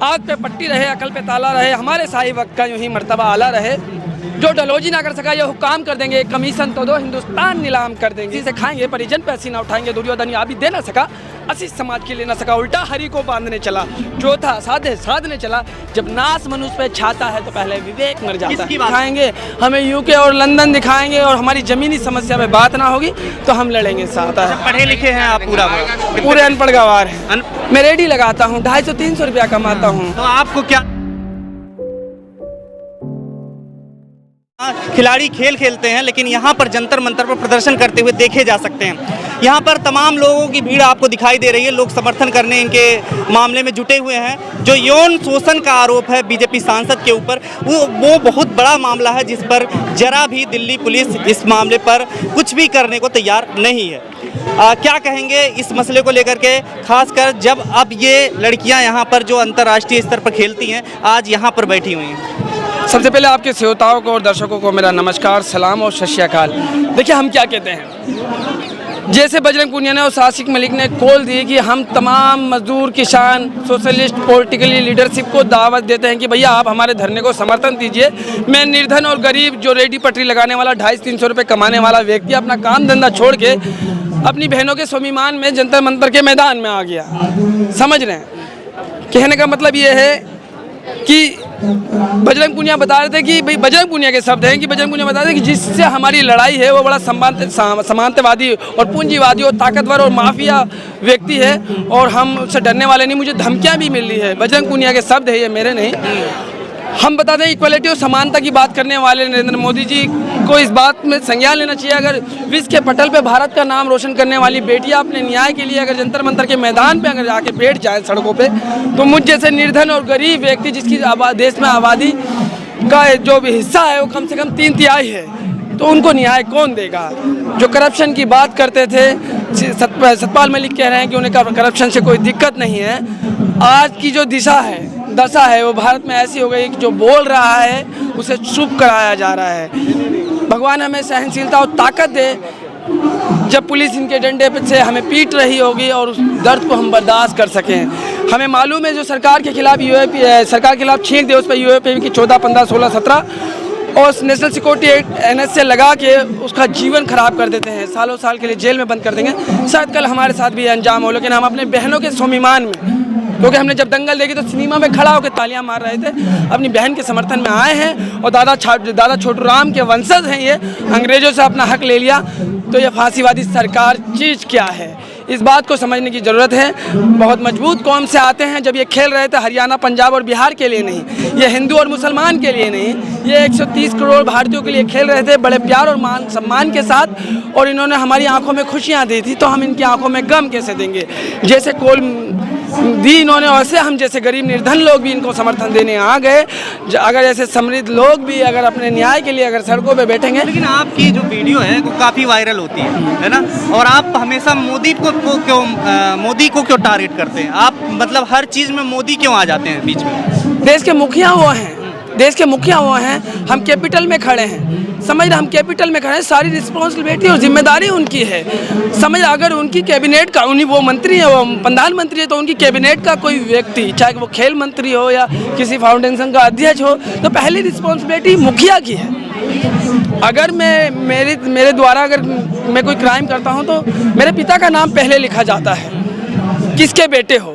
आग पे पट्टी रहे, अकल पे ताला रहे, हमारे साही वक्त का यूं ही मर्तबा आला रहे। जो डलोजी ना कर सका ये हुक्काम कर देंगे, कमीशन तो दो हिंदुस्तान नीलाम कर देंगे। इसे खाएंगे परिजन पे हसीना उठाएंगे, दुर्योधन या भी दे ना सका, असीस समाज के लिए ना सका, उल्टा हरि को बांधने चला, चौथा साधे साधने चला। जब नास मनुष्य पे छाता है तो पहले विवेक मर जाता है। दिखाएंगे हमें यूके और लंदन दिखाएंगे, और हमारी जमीनी समस्या पे बात ना होगी तो हम लड़ेंगे साथ। पढ़े लिखे हैं आप? पूरे अनपढ़ गवार हैं। मैं रेडी लगाता हूँ, 250-300 रुपया कमाता हूँ। तो आपको क्या खिलाड़ी खेल खेलते हैं, लेकिन यहाँ पर जंतर मंतर पर प्रदर्शन करते हुए देखे जा सकते हैं। यहाँ पर तमाम लोगों की भीड़ आपको दिखाई दे रही है। लोग समर्थन करने इनके मामले में जुटे हुए हैं। जो यौन शोषण का आरोप है बीजेपी सांसद के ऊपर, वो बहुत बड़ा मामला है, जिस पर जरा भी दिल्ली पुलिस इस मामले पर कुछ भी करने को तैयार नहीं है। क्या कहेंगे इस मसले को लेकर के, खासकर जब अब ये लड़कियाँ यहाँ पर जो अंतर्राष्ट्रीय स्तर पर खेलती हैं, आज यहाँ पर बैठी हुई हैं? सबसे पहले आपके श्रोताओं को और दर्शकों को मेरा नमस्कार, सलाम और सत श्री अकाल। देखिए हम क्या कहते हैं, जैसे बजरंग पुनिया ने और सासिक मलिक ने कॉल दी कि हम तमाम मजदूर, किसान, सोशलिस्ट, पॉलिटिकली लीडरशिप को दावत देते हैं कि भैया आप हमारे धरने को समर्थन दीजिए। मैं निर्धन और गरीब जो रेडी पटरी लगाने वाला 250-300 रुपये कमाने वाला व्यक्ति अपना काम धंधा छोड़ के अपनी बहनों के स्वाभिमान में जंतर मंतर के मैदान में आ गया। समझ रहे हैं? कहने का मतलब ये है कि बजरंग पुनिया बता रहे थे कि भाई, बजरंग पुनिया के शब्द हैं कि बजरंग पुनिया बता रहे थे कि जिससे हमारी लड़ाई है वो बड़ा समानतावादी और पूंजीवादी और ताकतवर और माफिया व्यक्ति है, और हम उससे डरने वाले नहीं। मुझे धमकियां भी मिल रही है, बजरंग पुनिया के शब्द है, ये मेरे नहीं। हम बता दें इक्वलिटी और समानता की बात करने वाले नरेंद्र मोदी जी को इस बात में संज्ञान लेना चाहिए। अगर विश्व के पटल पे भारत का नाम रोशन करने वाली बेटियां अपने न्याय के लिए अगर जंतर मंतर के मैदान पे अगर जाके बैठ जाए सड़कों पे, तो मुझ जैसे निर्धन और गरीब व्यक्ति जिसकी देश में आबादी का जो भी हिस्सा है वो कम से कम 3/3 है, तो उनको न्याय कौन देगा? जो करप्शन की बात करते थे, सतपाल मलिक कह रहे हैं कि उन्हें करप्शन से कोई दिक्कत नहीं है। आज की जो दशा है वो भारत में ऐसी हो गई कि जो बोल रहा है उसे चुप कराया जा रहा है। भगवान हमें सहनशीलता और ताकत दे, जब पुलिस इनके डंडे पे से हमें पीट रही होगी और उस दर्द को हम बर्दाश्त कर सकें। हमें मालूम है जो सरकार के खिलाफ यूएपी सरकार के खिलाफ छींक दे, उस पर यूएपी की 14, 15, 16, 17 और नेशनल सिक्योरिटी एक्ट NS से लगा के उसका जीवन खराब कर देते हैं, सालों साल के लिए जेल में बंद कर देंगे। शायद कल हमारे साथ भी अंजाम हो, लेकिन हम अपने बहनों के स्वाभिमान में, क्योंकि हमने जब दंगल देखी तो सिनेमा में खड़ा होकर तालियां मार रहे थे, अपनी बहन के समर्थन में आए हैं। और दादा छोटू राम के वंशज हैं ये, अंग्रेजों से अपना हक ले लिया। तो ये फांसीवादी सरकार चीज़ क्या है, इस बात को समझने की ज़रूरत है। बहुत मजबूत कौम से आते हैं। जब ये खेल रहे थे हरियाणा, पंजाब और बिहार के लिए नहीं, ये हिंदू और मुसलमान के लिए नहीं, ये 130 करोड़ भारतीयों के लिए खेल रहे थे, बड़े प्यार और मान सम्मान के साथ। और इन्होंने हमारी आंखों में खुशियाँ दी थी, तो हम इनकी आंखों में गम कैसे देंगे? जैसे कोल दी इन्होंने, वैसे हम जैसे गरीब निर्धन लोग भी इनको समर्थन देने आ गए। अगर ऐसे समृद्ध लोग भी अगर अपने न्याय के लिए अगर सड़कों पे बैठेंगे। लेकिन आपकी जो वीडियो है वो काफ़ी वायरल होती है ना, और आप हमेशा मोदी को क्यों टारगेट करते हैं? आप मतलब हर चीज़ में मोदी क्यों आ जाते हैं बीच में? देश के मुखिया वो हैं, देश के मुखिया वो हैं। हम कैपिटल में खड़े हैं, समझ रहे, हम कैपिटल में खड़े हैं, सारी रिस्पॉन्सिबिलिटी और जिम्मेदारी उनकी है। समझ, अगर उनकी कैबिनेट का वो मंत्री है, वो प्रधानमंत्री है, तो उनकी कैबिनेट का कोई व्यक्ति, चाहे वो खेल मंत्री हो या किसी फाउंडेशन का अध्यक्ष हो, तो पहली रिस्पॉन्सिबिलिटी मुखिया की है। अगर मेरे द्वारा अगर मैं कोई क्राइम करता हूं तो मेरे पिता का नाम पहले लिखा जाता है, किसके बेटे हो,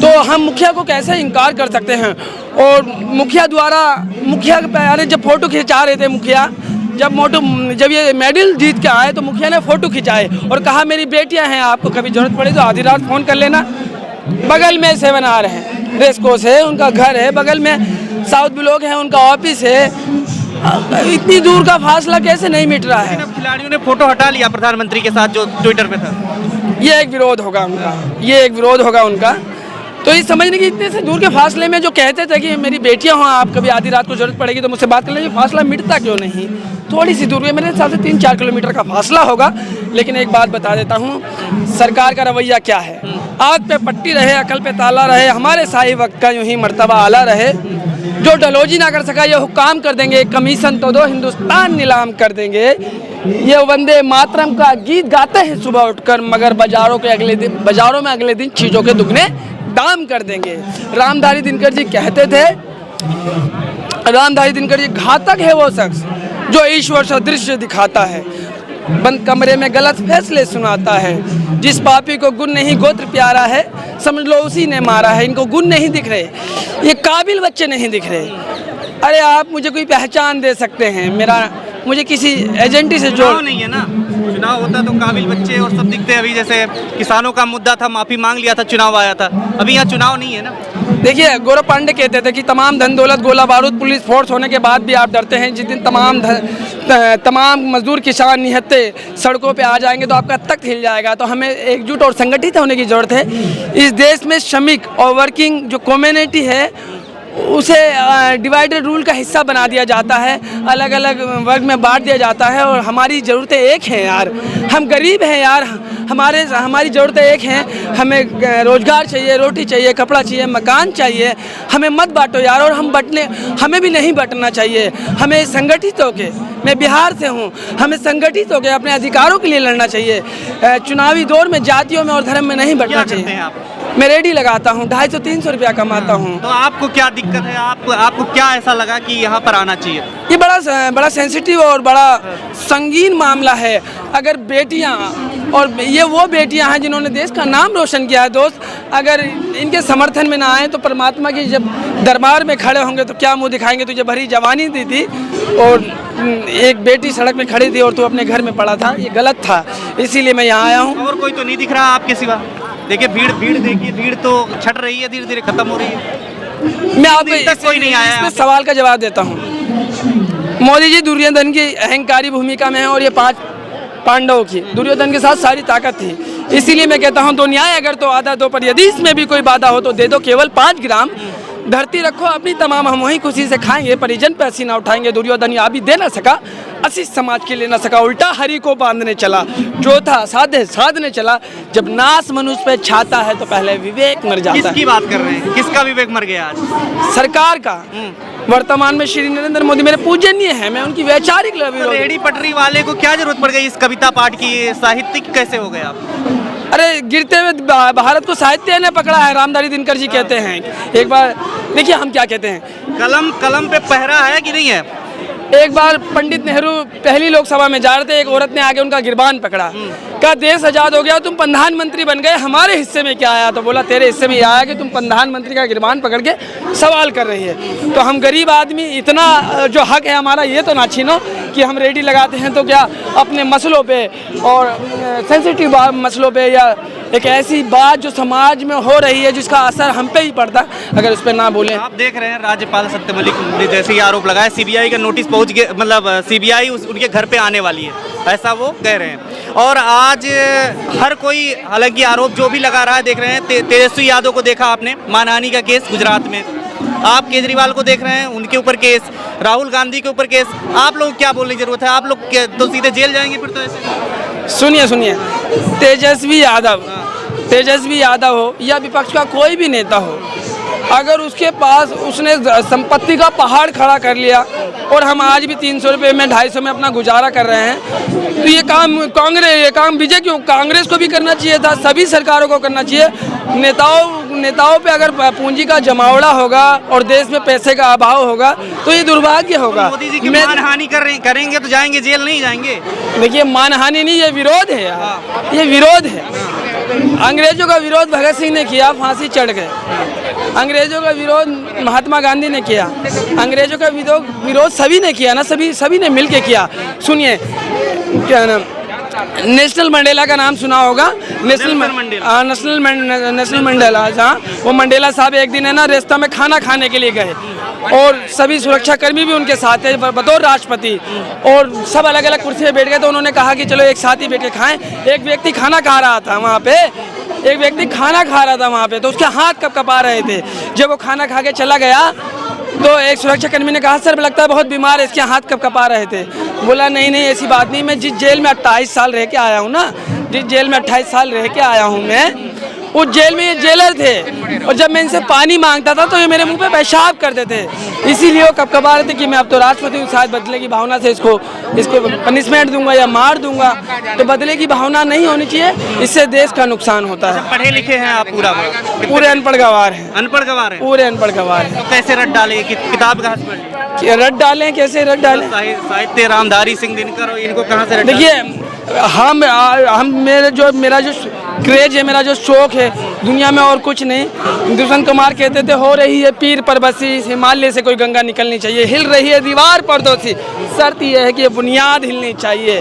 तो हम मुखिया को कैसे इनकार कर सकते हैं? और मुखिया के जब फोटो खिंचा रहे थे, मुखिया जब ये मेडल जीत के आए तो मुखिया ने फ़ोटो खिंचाए और कहा मेरी बेटियां हैं, आपको कभी ज़रूरत पड़े तो आधी रात फ़ोन कर लेना। बगल में 7R है, रेस कोर्स है, उनका घर है, बगल में साउथ ब्लॉक है, उनका ऑफिस है। इतनी दूर का फासला कैसे नहीं मिट रहा है? खिलाड़ियों ने फ़ोटो हटा लिया प्रधानमंत्री के साथ जो ट्विटर पे था। ये एक विरोध होगा उनका। तो ये समझने की इतने से दूर के फासले में जो कहते थे कि मेरी बेटियां हो, आप कभी आधी रात को जरूरत पड़ेगी तो मुझसे बात कर लीजिए, फासला मिटता क्यों नहीं? थोड़ी सी दूर है, मेरे हिसाब से 3-4 किलोमीटर का फासला होगा। लेकिन एक बात बता देता हूँ, सरकार का रवैया क्या है। आग पे पट्टी रहे, अकल पे ताला रहे, हमारे शाही वक्त का यूं ही मर्तबा आला रहे। जो डलोजी ना कर सका ये हुक्काम कर देंगे, कमीशन तो दो हिंदुस्तान नीलाम कर देंगे। ये वंदे मातरम का गीत गाते हैं सुबह उठकर, मगर बाजारों में अगले दिन चीज़ों के दुगने डाम कर देंगे। रामधारी दिनकर जी कहते थे, रामधारी दिनकर जी घातक है वो शख्स जो ईश्वर सदृश्य दिखाता है, बंद कमरे में गलत फैसले सुनाता है, जिस पापी को गुण नहीं गोत्र प्यारा है, समझ लो उसी ने मारा है। इनको गुण नहीं दिख रहे, ये काबिल बच्चे नहीं दिख रहे। अरे आप मुझे कोई पहचान दे सकते हैं, मुझे किसी एजेंटी से जोड़ नहीं है ना, चुनाव होता तो काबिल बच्चे और सब दिखते हैं। अभी जैसे किसानों का मुद्दा था, माफी मांग लिया था, चुनाव आया था, अभी यहाँ चुनाव नहीं है ना। देखिए, गौरव पांडे कहते थे कि तमाम धन दौलत गोला बारूद पुलिस फोर्स होने के बाद भी आप डरते हैं। जिस दिन तमाम मजदूर किसान निहत्ते सड़कों पे आ जाएंगे तो आपका तख्त हिल जाएगा। तो हमें एकजुट और संगठित होने की ज़रूरत है। इस देश में श्रमिक और वर्किंग जो कम्युनिटी है उसे डिवाइडेड रूल का हिस्सा बना दिया जाता है, अलग अलग वर्ग में बांट दिया जाता है। और हमारी ज़रूरतें एक हैं यार, हम गरीब हैं यार, हमारी ज़रूरतें एक हैं। हमें रोज़गार चाहिए, रोटी चाहिए, कपड़ा चाहिए, मकान चाहिए। हमें मत बांटो यार, और हमें भी नहीं बंटना चाहिए। हमें संगठित होके, मैं बिहार से हूँ, हमें संगठित होकर अपने अधिकारों के लिए लड़ना चाहिए। चुनावी दौर में जातियों में और धर्म में नहीं बंटना चाहिए। मैं रेडी लगाता हूँ, 250-300 रुपया कमाता हूँ। तो आपको क्या दिक्कत है, आपको क्या ऐसा लगा कि यहाँ पर आना चाहिए? ये बड़ा सेंसिटिव और बड़ा संगीन मामला है। अगर बेटियाँ, और ये वो बेटियाँ हैं जिन्होंने देश का नाम रोशन किया है दोस्त, अगर इनके समर्थन में ना आए तो परमात्मा की जब दरबार में खड़े होंगे तो क्या मुंह दिखाएंगे? तुझे भरी जवानी दी थी और एक बेटी सड़क में खड़ी थी और तू अपने घर में पड़ा था, ये गलत था, इसीलिए मैं यहाँ आया हूँ। और कोई तो नहीं दिख रहा आपके सिवा? देखिए भीड़ देखिए, भीड़ तो छट रही है, धीरे धीरे खत्म हो रही है। मैं आपको कोई नहीं आया, इसमें सवाल का जवाब देता हूँ। मोदी जी दुर्योधन की अहंकारी भूमिका में है और ये 5 पांडवों की दुर्योधन के साथ सारी ताकत थी। इसीलिए मैं कहता हूँ, दो न्याय अगर तो आधा दो, पर यदि इसमें भी कोई बाधा हो तो दे दो। केवल 5 ग्राम धरती रखो अपनी, तमाम हम वहीं खुशी से खाएंगे, परिजन पे हंसी ना उठाएंगे। दुर्योधन या भी दे ना सका, असी समाज के लिए ना सका, उल्टा हरि को बांधने चला। जो था साधने चला। जब नाश मनुष्य पे छाता है तो पहले विवेक मर जाता है। किसकी बात कर रहे हैं? किसका विवेक मर गया आज? सरकार का। वर्तमान में श्री नरेंद्र मोदी मेरे पूजनीय है, मैं उनकी वैचारिक रेहड़ी पटरी वाले को क्या जरूरत पड़ गई इस कविता पाठ की? साहित्यिक कैसे हो गए आप? अरे गिरते हुए भारत को साहित्य ने पकड़ा है, रामधारी दिनकर जी कहते हैं। एक बार देखिए हम क्या कहते हैं, कलम पे पहरा है कि नहीं है? एक बार पंडित नेहरू पहली लोकसभा में जा रहे थे, एक औरत ने आगे उनका गिरबान पकड़ा, कहा देश आजाद हो गया, तुम प्रधानमंत्री बन गए, हमारे हिस्से में क्या आया? तो बोला तेरे हिस्से में ये आया कि तुम प्रधानमंत्री का गिरबान पकड़ के सवाल कर रही है। तो हम गरीब आदमी, इतना जो हक है हमारा ये तो ना छीनो कि हम रेडी लगाते हैं तो क्या अपने मसलों पे और सेंसिटिव मसलों पे, या एक ऐसी बात जो समाज में हो रही है जिसका असर हम पे ही पड़ता, अगर उस पर ना बोलें। आप देख रहे हैं राज्यपाल सत्यपाल मलिक ने जैसे ही आरोप लगाया, सीबीआई का नोटिस पहुंच गया, मतलब सीबीआई उनके घर पे आने वाली है, ऐसा वो कह रहे हैं। और आज हर कोई, हालांकि आरोप जो भी लगा रहा है, देख रहे हैं तेजस्वी यादव को देखा आपने, मानहानि का केस गुजरात में, आप केजरीवाल को देख रहे हैं, उनके ऊपर केस, राहुल गांधी के ऊपर केस। आप लोग क्या बोलने की जरूरत है? आप लोग तो सीधे जेल जाएंगे फिर तो ऐसे। सुनिए, तेजस्वी यादव हो या विपक्ष का कोई भी नेता हो, अगर उसके पास उसने संपत्ति का पहाड़ खड़ा कर लिया और हम आज भी 300 रुपये में 250 में अपना गुजारा कर रहे हैं, तो ये काम विजय क्यों? कांग्रेस को भी करना चाहिए था, सभी सरकारों को करना चाहिए। नेताओं पे अगर पूंजी का जमावड़ा होगा और देश में पैसे का अभाव होगा तो ये दुर्भाग्य होगा। मोदी जी की मानहानि करेंगे तो जाएंगे जेल, नहीं जाएंगे? देखिए मानहानि नहीं, ये विरोध है यार, ये विरोध है। अंग्रेजों का विरोध भगत सिंह ने किया, फांसी चढ़ गए। अंग्रेजों का विरोध महात्मा गांधी ने किया, अंग्रेजों का विरोध सभी ने किया ना, सभी ने मिलके किया। सुनिए क्या नाम, नेशनल मंडेला का नाम सुना होगा, नेशनल मंडेला। जहाँ वो मंडेला साहब एक दिन है ना रास्ता में खाना खाने के लिए गए और सभी सुरक्षाकर्मी भी उनके साथ थे बतौर राष्ट्रपति, और सब अलग अलग कुर्सी पे बैठ गए। तो उन्होंने कहा कि चलो एक साथ ही बैठ के खाएं। एक व्यक्ति खाना खा रहा था वहाँ पे, तो उसके हाथ कपकपा रहे थे। जब वो खाना खा के चला गया तो एक सुरक्षाकर्मी ने कहा सर लगता है बहुत बीमार है, इसके हाथ कपकपा रहे थे। बोला नहीं ऐसी बात नहीं, मैं जिस जेल में 28 साल रह के आया हूँ ना, जिस जेल में 28 साल रह के आया हूँ मैं, उस जेल में ये जेलर थे, और जब मैं इनसे पानी मांगता था तो ये मेरे मुंह पे पेशाब करते थे। इसीलिए वो कब रहे थे कि मैं अब तो राष्ट्रपति हूँ, शायद बदले की भावना से इसको पनिशमेंट दूंगा या मार दूंगा। तो बदले की भावना नहीं होनी चाहिए, इससे देश का नुकसान होता है। पढ़े लिखे हैं आप? पूरे अनपढ़ गवार हैं। अनपढ़ गवार हैं? पूरे अनपढ़ गवार हैं। तो कैसे रट डाले किताब कहाँ से पढ़ ली? रट डालें, कैसे रट डालें? साहित्य रामधारी सिंह दिनकर और इनको कहाँ से रट डालें? देखिए, हम मेरा जो क्रेज है, मेरा जो शौक है, दुनिया में और कुछ नहीं। दुष्यंत कुमार कहते थे, हो रही है पीर पर बसी, हिमालय से कोई गंगा निकलनी चाहिए, हिल रही है दीवार पर दोषी, शर्त यह है कि ये बुनियाद हिलनी चाहिए।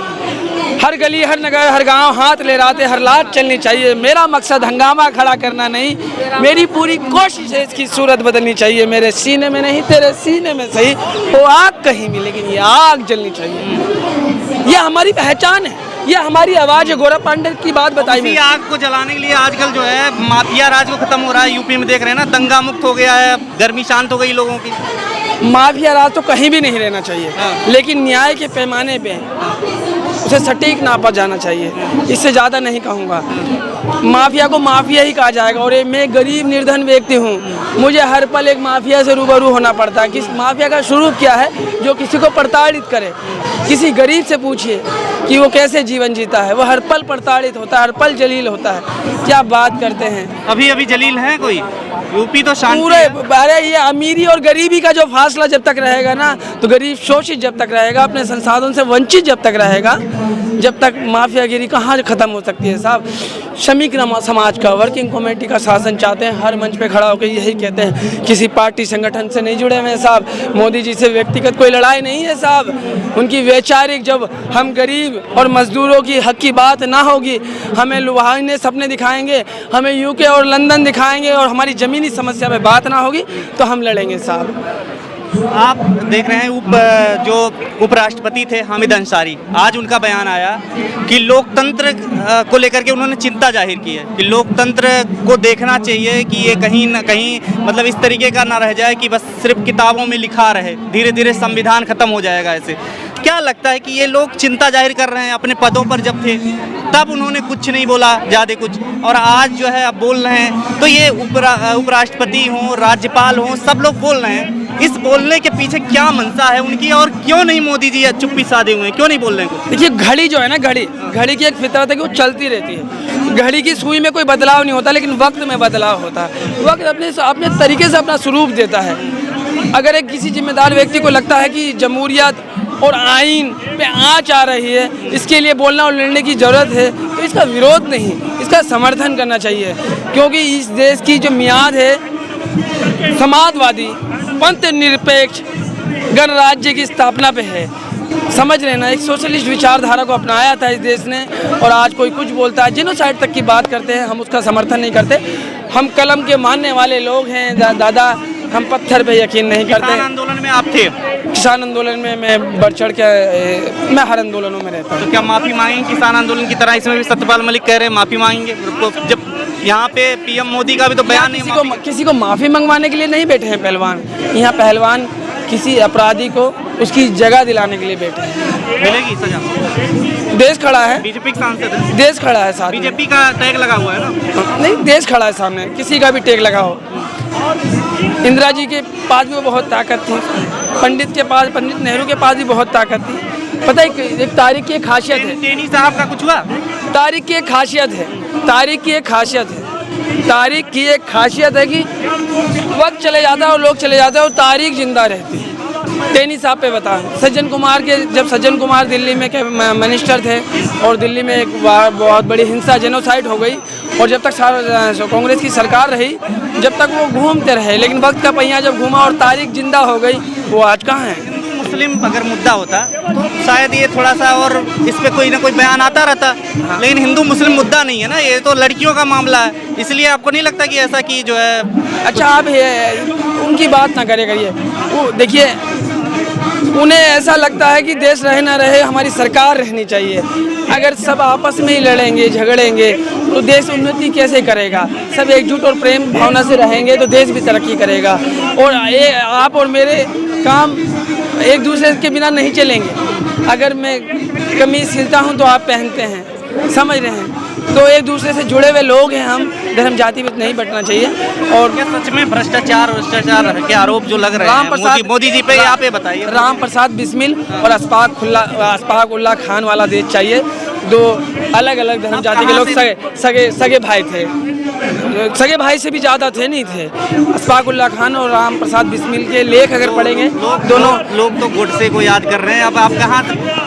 हर गली, हर नगर, हर गांव हाथ ले राते, हर लात चलनी चाहिए। मेरा मकसद हंगामा खड़ा करना नहीं, मेरी पूरी कोशिश है इसकी सूरत बदलनी चाहिए। मेरे सीने में नहीं, तेरे सीने में सही, वो आग कहीं भी, लेकिन ये आग जलनी चाहिए। ये हमारी पहचान है, ये हमारी आवाज़ है। गौरव पांडे की बात बताई इसी आग को जलाने के लिए आजकल जो है माफिया राज को खत्म हो रहा है। यूपी में देख रहे हैं ना, दंगा मुक्त हो गया है, गर्मी शांत हो गई लोगों की। माफिया राज तो कहीं भी नहीं रहना चाहिए, लेकिन न्याय के पैमाने पे उसे सटीक नापा जाना चाहिए, इससे ज़्यादा नहीं कहूँगा। माफिया को माफिया ही कहा जाएगा, और मैं गरीब निर्धन व्यक्ति हूँ, मुझे हर पल एक माफिया से रूबरू होना पड़ता है। किस माफिया का स्वरूप क्या है? जो किसी को प्रताड़ित करे। किसी गरीब से पूछिए कि वो कैसे जीवन जीता है, वो हर पल प्रताड़ित होता है, हर पल जलील होता है। क्या बात करते हैं? अभी जलील है कोई? यूपी तो शांति पूरे, है। अरे ये अमीरी और गरीबी का जो फासला जब तक रहेगा ना, तो गरीब शोषित जब तक रहेगा, अपने संसाधन से वंचित जब तक रहेगा, जब तक माफियागिरी कहाँ खत्म हो सकती है साहब। श्रमिक समाज का, वर्किंग कमेटी का शासन चाहते हैं, हर मंच पे खड़ा होकर यही कहते हैं। किसी पार्टी संगठन से नहीं जुड़े हुए हैं साहब, मोदी जी से व्यक्तिगत कोई लड़ाई नहीं है साहब। उनकी वैचारिक, जब हम गरीब और मजदूरों की हक की बात ना होगी, हमें लुभावने सपने दिखाएंगे, हमें यूके और लंदन दिखाएंगे, और हमारी ज़मीनी समस्या पे बात ना होगी, तो हम लड़ेंगे साहब। आप देख रहे हैं जो उपराष्ट्रपति थे हामिद अंसारी, आज उनका बयान आया कि लोकतंत्र को लेकर के उन्होंने चिंता जाहिर की है कि लोकतंत्र को देखना चाहिए कि ये कहीं ना कहीं मतलब इस तरीके का ना रह जाए कि बस सिर्फ किताबों में लिखा रहे, धीरे धीरे संविधान खत्म हो जाएगा ऐसे। क्या लगता है कि ये लोग चिंता जाहिर कर रहे हैं? अपने पदों पर जब थे तब उन्होंने कुछ नहीं बोला ज़्यादा कुछ, और आज जो है अब बोल रहे हैं, तो ये उपराष्ट्रपति हों, राज्यपाल हों, सब लोग बोल रहे हैं। इस बोलने के पीछे क्या मंशा है उनकी, और क्यों नहीं मोदी जी चुप्पी साधे हुए हैं, क्यों नहीं बोल रहे हैं? देखिए, घड़ी जो है ना, घड़ी की एक फितरत है कि वो चलती रहती है। घड़ी की सुई में कोई बदलाव नहीं होता, लेकिन वक्त में बदलाव होता है। वक्त अपने तरीके से अपना स्वरूप देता है। अगर एक किसी जिम्मेदार व्यक्ति को लगता है कि जमहूरियत और आइन पे आँच आ रही है, इसके लिए बोलना और लड़ने की ज़रूरत है, तो इसका विरोध नहीं, इसका समर्थन करना चाहिए। क्योंकि इस देश की जो मियाद है, समाजवादी, पंथ निरपेक्ष गणराज्य की स्थापना पे है। समझ रहे ना, एक सोशलिस्ट विचारधारा को अपनाया था इस देश ने, और आज कोई कुछ बोलता है, जेनोसाइड तक की बात करते हैं, हम उसका समर्थन नहीं करते। हम कलम के मानने वाले लोग हैं दादा, हम पत्थर पे यकीन नहीं करते। किसान आंदोलन में आप थे? किसान आंदोलन में मैं बढ़ चढ़ के, मैं हर आंदोलनों में रहता हूँ। तो क्या माफ़ी मांगेंगे किसान आंदोलन की तरह? इसमें भी सत्यपाल मलिक कह रहे हैं माफ़ी मांगेंगे, जब यहाँ पे पीएम मोदी का भी तो बयान नहीं। किसी को माफ़ी मंगवाने के लिए नहीं बैठे हैं पहलवान। यहाँ पहलवान किसी अपराधी को उसकी जगह दिलाने के लिए बैठे हैं। मिलेगी सजा? देश खड़ा है, बीजेपी के सांसद है, देश खड़ा है साथ। बीजेपी का टैग लगा हुआ है ना? नहीं, देश खड़ा है सामने, किसी का भी टैग लगा हो। इंदिरा जी के पास भी बहुत ताकत थी, पंडित नेहरू के पास भी बहुत ताकत थी। पता है, एक तारीख की एक खासियत है। टेनी साहब का कुछ हुआ? तारीख की एक खासियत है, तारीख की एक खासियत है कि वक्त चले जाता है और लोग चले जाते हैं, और तारीख जिंदा रहती है। टेनी साहब पे बता, सज्जन कुमार दिल्ली में मिनिस्टर थे, और दिल्ली में एक बहुत बड़ी हिंसा, जेनोसाइड हो गई, और जब तक कांग्रेस की सरकार रही, जब तक वो घूमते रहे, लेकिन वक्त का पहिया जब घूमा और तारीख जिंदा हो गई, वो आज कहाँ है? मुस्लिम अगर मुद्दा होता तो शायद ये थोड़ा सा और इस पे कोई ना कोई बयान आता रहता, लेकिन हिंदू मुस्लिम मुद्दा नहीं है ना, ये तो लड़कियों का मामला है। इसलिए आपको नहीं लगता कि ऐसा कि जो है, अच्छा आप उनकी बात ना करिए। वो देखिए, उन्हें ऐसा लगता है कि देश रहे ना रहे, हमारी सरकार रहनी चाहिए। अगर सब आपस में ही लड़ेंगे, झगड़ेंगे, तो देश उन्नति कैसे करेगा? सब एकजुट और प्रेम भावना से रहेंगे तो देश भी तरक्की करेगा। और आप और मेरे काम एक दूसरे के बिना नहीं चलेंगे। अगर मैं कमीज सिलता हूँ तो आप पहनते हैं, समझ रहे हैं, तो एक दूसरे से जुड़े हुए लोग हैं हम, धर्म जाति में नहीं बंटना चाहिए। और क्या सच में भ्रष्टाचार के आरोप जो लग रहे हैं मोदी जी पे, आप ये बताइए। राम प्रसाद बिस्मिल और अशफाक उल्लाह खान वाला देश चाहिए। दो अलग अलग धर्म जाति के लोग सगे भाई थे, सगे भाई से भी ज़्यादा थे, नहीं थे। अशफाक उल्लाह खान और राम प्रसाद बिस्मिल के लेख अगर पढ़ेंगे, दोनों लोग तो गोडसे को याद कर रहे हैं। अब आप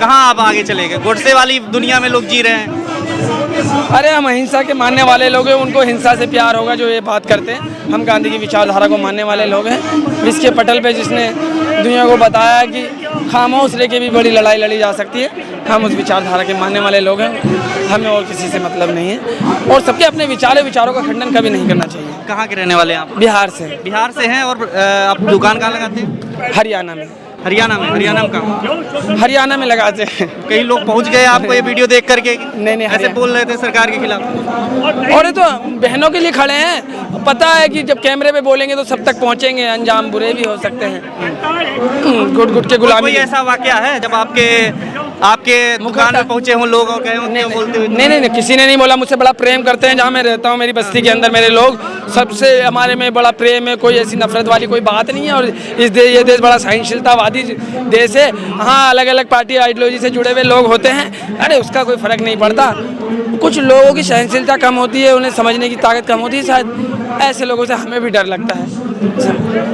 कहाँ आप आगे चले गए? गोडसे वाली दुनिया में लोग जी रहे हैं। अरे हम अहिंसा के मानने वाले लोग हैं, उनको हिंसा से प्यार होगा जो ये बात करते हैं। हम गांधी की विचारधारा को मानने वाले लोग हैं। विश्व के पटल पे जिसने दुनिया को बताया कि खामोश रह के भी बड़ी लड़ाई लड़ी जा सकती है, हम उस विचारधारा के मानने वाले लोग हैं। हमें और किसी से मतलब नहीं है, और सबके अपने विचारों का खंडन कभी नहीं करना चाहिए। कहाँ के रहने वाले हैं आप? बिहार से। बिहार से हैं। और आप दुकान कहाँ लगाते हैं? हरियाणा में। हरियाणा में कहाँ? हरियाणा में लगाते हैं। कई लोग पहुंच गए आपको ये वीडियो देख करके? नहीं ऐसे बोल रहे थे सरकार के खिलाफ। और ये तो बहनों के लिए खड़े हैं। पता है कि जब कैमरे पे बोलेंगे तो सब तक पहुंचेंगे, अंजाम बुरे भी हो सकते हैं। गुट के गुलामी। कोई ऐसा वाकया है जब आपके दुकान में पहुंचे हों लोग और कहे हों क्या बोलते हुए? नहीं, किसी ने नहीं बोला। मुझसे बड़ा प्रेम करते हैं जहाँ मैं रहता हूँ, मेरी बस्ती के अंदर मेरे लोग, सबसे हमारे में बड़ा प्रेम है। कोई ऐसी नफरत वाली कोई बात नहीं है। और ये देश बड़ा सहिष्णुतावादी देश है। हाँ, अलग अलग पार्टी आइडियोलॉजी से जुड़े हुए लोग होते हैं, अरे उसका कोई फर्क नहीं पड़ता। कुछ लोगों की सहनशीलता कम होती है, उन्हें समझने की ताकत कम होती है शायद। ऐसे लोगों से हमें भी डर लगता है।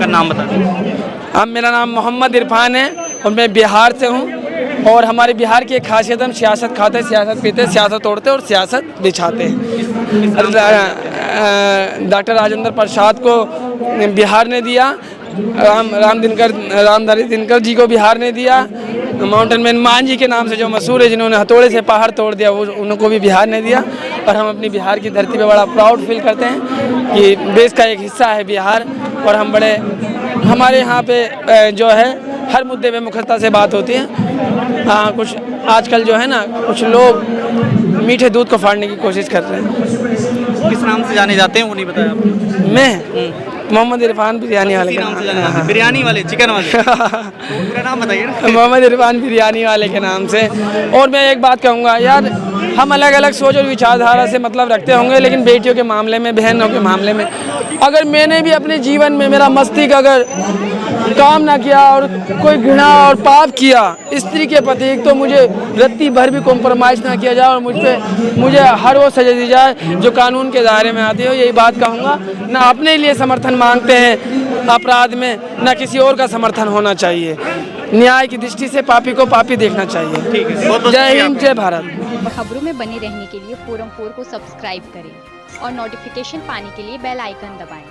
का नाम बता दीजिए। अब मेरा नाम मोहम्मद इरफान है और मैं बिहार से हूँ। और हमारे बिहार की एक खासियत, हम सियासत खाते, सियासत पीते, सियासत तोड़ते और सियासत बिछाते हैं। डॉक्टर राजेंद्र प्रसाद को बिहार ने दिया, रामधारी दिनकर जी को बिहार ने दिया, माउंटेन मैन मान जी के नाम से जो मशहूर है, जिन्होंने हथौड़े से पहाड़ तोड़ दिया, वो उनको भी बिहार ने दिया। और हम अपनी बिहार की धरती पे बड़ा प्राउड फील करते हैं कि देश का एक हिस्सा है बिहार। और हम बड़े, हमारे यहाँ पे जो है हर मुद्दे पे मुखरता से बात होती है। हाँ, कुछ आजकल जो है ना, कुछ लोग मीठे दूध को फाड़ने की कोशिश कर रहे हैं। किस नाम से जाने जाते हैं वो नहीं बताया आपने? मैं मोहम्मद इरफान बिरयानी वाले के नाम से। बिरयानी वाले, चिकन वाले। पूरा नाम बताइए ना। मोहम्मद इरफान बिरयानी वाले के नाम से। और मैं एक बात कहूँगा यार, हम अलग अलग सोच और विचारधारा से मतलब रखते होंगे, लेकिन बेटियों के मामले में, बहनों के मामले में, अगर मैंने भी अपने जीवन में, मेरा मस्तिष्क अगर काम ना किया और कोई घृणा और पाप किया स्त्री के प्रति, एक तो मुझे रत्ती भर भी कॉम्प्रोमाइज़ ना किया जाए और मुझे हर वो सजा दी जाए जो कानून के दायरे में आती हो। यही बात कहूँगा। ना अपने लिए समर्थन मांगते हैं अपराध में, ना किसी और का समर्थन होना चाहिए। न्याय की दृष्टि से पापी को पापी देखना चाहिए। ठीक है, जय हिंद, जय भारत। खबरों में बने रहने के लिए फोरम 4 को सब्सक्राइब करें और नोटिफिकेशन पाने के लिए बेल आइकन दबाएं।